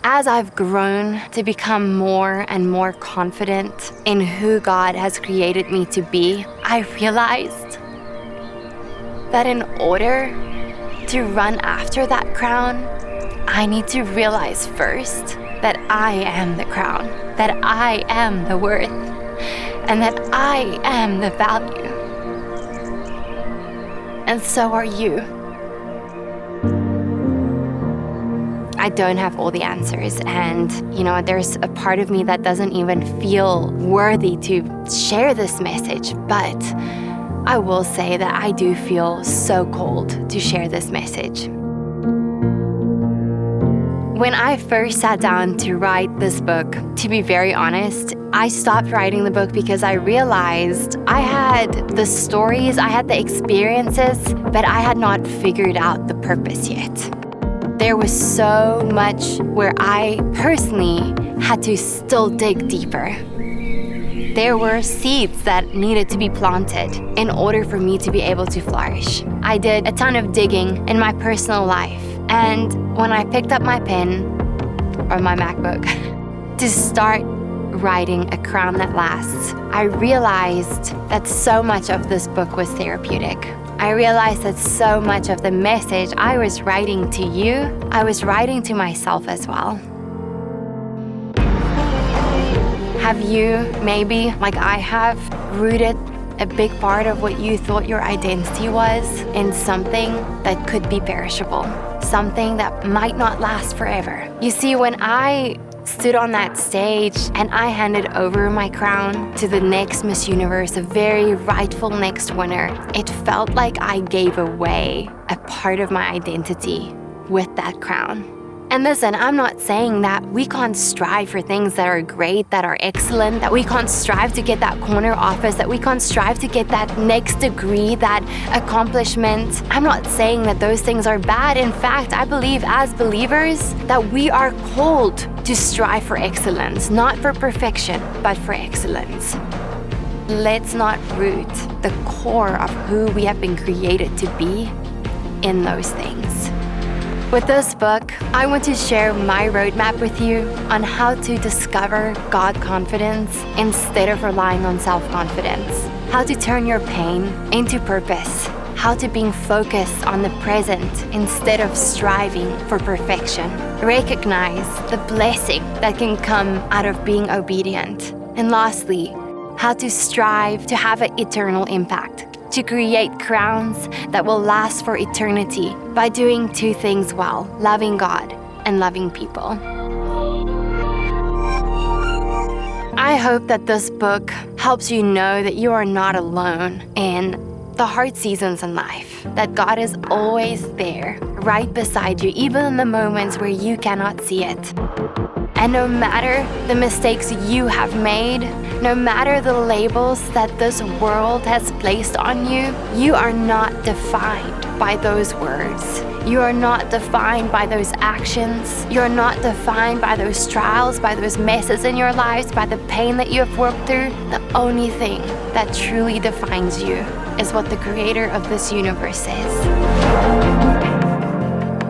As I've grown to become more and more confident in who God has created me to be, I realized that in order to run after that crown, I need to realize first that I am the crown, that I am the worth, and that I am the value. And so are you. I don't have all the answers, and there's a part of me that doesn't even feel worthy to share this message, but I will say that I do feel so called to share this message. When I first sat down to write this book, to be very honest, I stopped writing the book because I realized I had the stories, I had the experiences, but I had not figured out the purpose yet. There was so much where I personally had to still dig deeper. There were seeds that needed to be planted in order for me to be able to flourish. I did a ton of digging in my personal life, and when I picked up my pen or my MacBook to start writing A Crown That Lasts, I realized that so much of this book was therapeutic. I realized that so much of the message I was writing to you, I was writing to myself as well. Have you, maybe, like I have, rooted a big part of what you thought your identity was in something that could be perishable, something that might not last forever? You see, when I stood on that stage and I handed over my crown to the next Miss Universe, the very rightful next winner, it felt like I gave away a part of my identity with that crown. And listen, I'm not saying that we can't strive for things that are great, that are excellent, that we can't strive to get that corner office, that we can't strive to get that next degree, that accomplishment. I'm not saying that those things are bad. In fact, I believe as believers that we are called to strive for excellence, not for perfection, but for excellence. Let's not root the core of who we have been created to be in those things. With this book, I want to share my roadmap with you on how to discover God confidence instead of relying on self-confidence, how to turn your pain into purpose, how to be focused on the present instead of striving for perfection, recognize the blessing that can come out of being obedient, and lastly, how to strive to have an eternal impact, to create crowns that will last for eternity by doing two things well: loving God and loving people. I hope that this book helps you know that you are not alone in the hard seasons in life, that God is always there, right beside you, even in the moments where you cannot see it. And no matter the mistakes you have made, no matter the labels that this world has placed on you, you are not defined by those words. You are not defined by those actions. You're not defined by those trials, by those messes in your lives, by the pain that you have worked through. The only thing that truly defines you is what the creator of this universe says.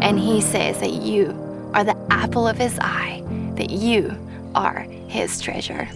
And he says that you are the apple of his eye, that you are his treasure.